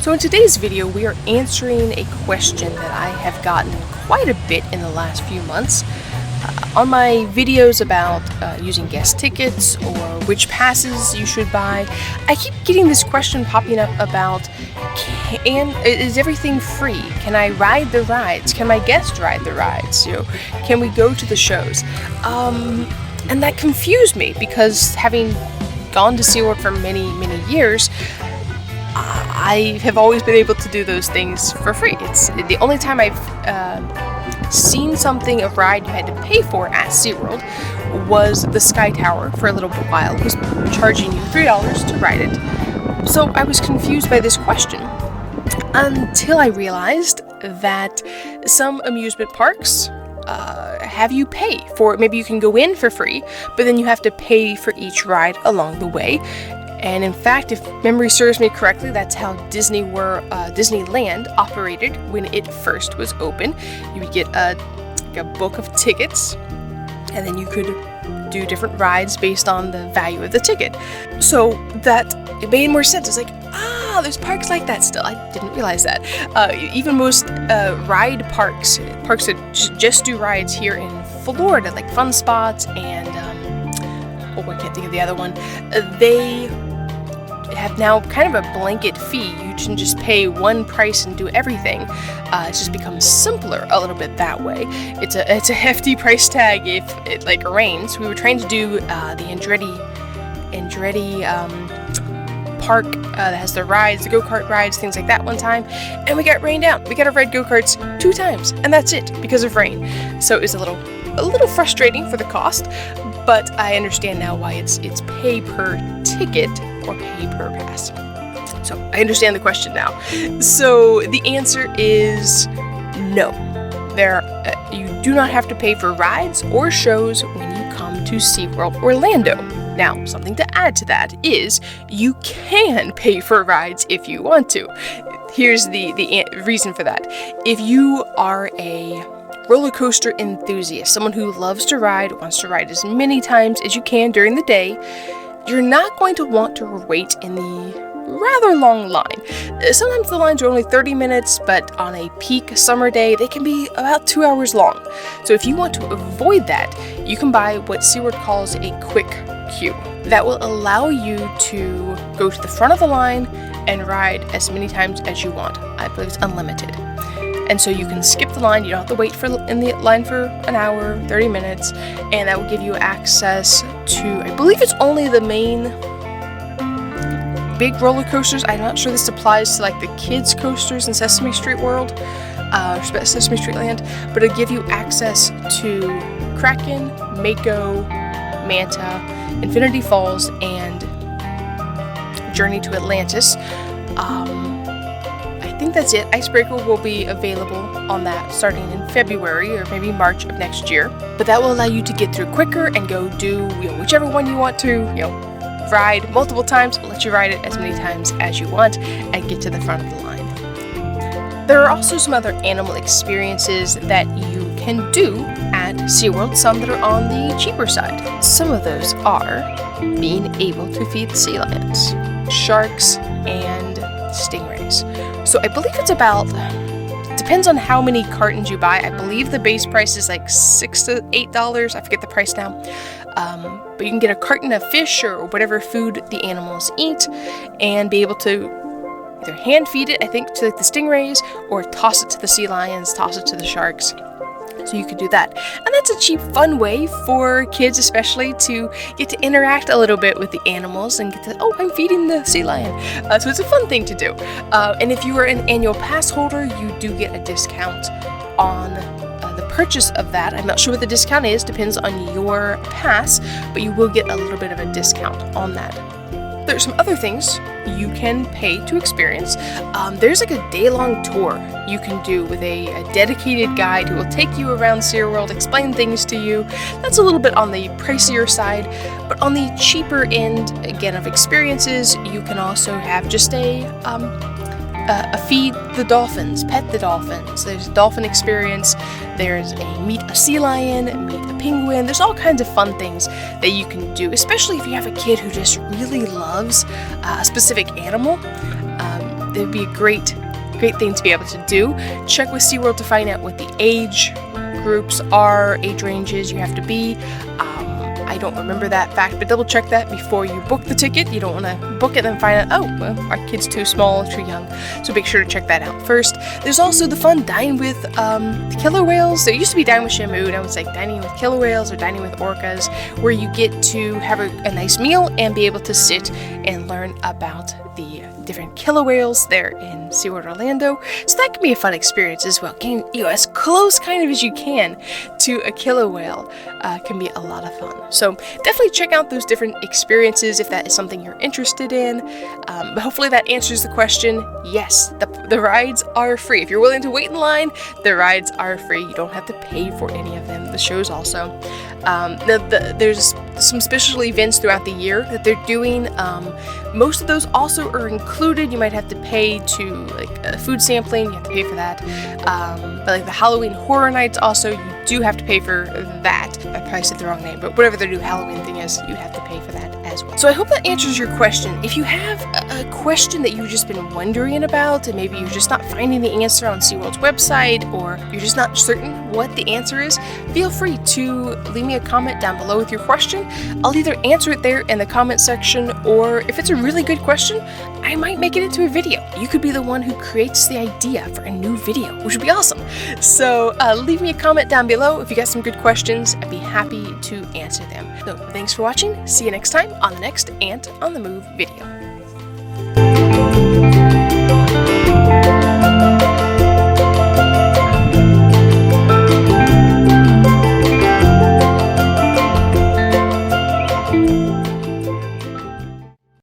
So in today's video, we are answering a question that I have gotten quite a bit in the last few months. On my videos about using guest tickets or which passes you should buy, I keep getting this question popping up about, is everything free? Can I ride the rides? Can my guest ride the rides? Can we go to the shows? And that confused me because having gone to SeaWorld for many, many years, I have always been able to do those things for free. It's the only time I've seen something, a ride you had to pay for at SeaWorld, was the Sky Tower for a little while. It was charging you $3 to ride it. So I was confused by this question until I realized that some amusement parks have you pay for it. Maybe you can go in for free, but then you have to pay for each ride along the way. And in fact, if memory serves me correctly, that's how Disneyland operated when it first was open. You would get a book of tickets, and then you could do different rides based on the value of the ticket. So that it made more sense. It's like, there's parks like that still. I didn't realize that. Even most ride parks that just do rides here in Florida, like Fun Spots and I can't think of the other one. They have now kind of a blanket fee. You can just pay one price and do everything. It's just become simpler a little bit that way. It's a hefty price tag if it rains. We were trying to do the Andretti park that has the rides, the go-kart rides, things like that one time, and we got rained out. We got to ride go-karts 2 times, and that's it because of rain. So it was a little frustrating for the cost, but I understand now why it's pay per ticket or pay per pass. So I understand the question now. So the answer is no. You do not have to pay for rides or shows when you come to SeaWorld Orlando. Now, something to add to that is you can pay for rides if you want to. Here's the reason for that. If you are a roller coaster enthusiast, someone who loves to ride, wants to ride as many times as you can during the day, you're not going to want to wait in the rather long line. Sometimes the lines are only 30 minutes, but on a peak summer day, they can be about 2 hours long. So if you want to avoid that, you can buy what SeaWorld calls a quick queue. That will allow you to go to the front of the line and ride as many times as you want. I believe it's unlimited. And so you can skip the line. You don't have to wait in the line for an hour, 30 minutes, and that will give you access to, I believe it's only the main big roller coasters. I'm not sure this applies to the kids coasters in Sesame Street World, Sesame Street Land, but it'll give you access to Kraken, Mako, Manta, Infinity Falls, and Journey to Atlantis. I think that's it. Icebreaker will be available on that starting in February or maybe March of next year. But that will allow you to get through quicker and go do whichever one you want to, ride multiple times. We'll let you ride it as many times as you want and get to the front of the line. There are also some other animal experiences that you can do at SeaWorld, some that are on the cheaper side. Some of those are being able to feed sea lions, sharks, and stingrays. So I believe it's depends on how many cartons you buy. I believe the base price is $6 to $8. I forget the price now. But you can get a carton of fish or whatever food the animals eat and be able to either hand feed it, I think, to the stingrays, or toss it to the sea lions, toss it to the sharks. So you could do that. And that's a cheap, fun way for kids especially to get to interact a little bit with the animals and get to, I'm feeding the sea lion. So it's a fun thing to do. And if you are an annual pass holder, you do get a discount on the purchase of that. I'm not sure what the discount is, depends on your pass, but you will get a little bit of a discount on that. There's some other things you can pay to experience. There's a day-long tour you can do with a dedicated guide who will take you around SeaWorld, explain things to you. That's a little bit on the pricier side, but on the cheaper end, again, of experiences, you can also have just a feed the dolphins, pet the dolphins. There's a dolphin experience. There's a meet a sea lion, meet a penguin. There's all kinds of fun things that you can do, especially if you have a kid who just really loves a specific animal. it'd be a great thing to be able to do. Check with SeaWorld to find out what the age groups are, age ranges you have to be. I don't remember that fact, but double check that before you book the ticket. You don't want to book it and find out, oh, well, our kid's too small, too young. So make sure to check that out first. There's also the fun Dine with the killer whales. There used to be Dine with Shamu. Now it's like dining with killer whales or dining with orcas, where you get to have a nice meal and be able to sit and learn about the different killer whales there in SeaWorld Orlando. So that can be a fun experience as well. Getting as close kind of as you can to a killer whale can be a lot of fun. So definitely check out those different experiences if that is something you're interested in. But hopefully that answers the question. Yes, the rides are free. If you're willing to wait in line, the rides are free. You don't have to pay for any of them. The shows also. There's some special events throughout the year that they're doing. Most of those also are included. You might have to pay to like food sampling. You have to pay for that. But like the Halloween Horror Nights also, you do have to pay for that. I probably said the wrong name, but whatever their new Halloween thing is, you have to pay for that as well. So I hope that answers your question. If you have a question that you've just been wondering about, and maybe you're just not finding the answer on SeaWorld's website, or you're just not certain what the answer is, feel free to leave me a comment down below with your question. I'll either answer it there in the comment section, or if it's a really good question, I might make it into a video. You could be the one who creates the idea for a new video, which would be awesome. So leave me a comment down below if you got some good questions. I'd be happy to answer them. So thanks for watching. See you next time on the next Ant on the Move video.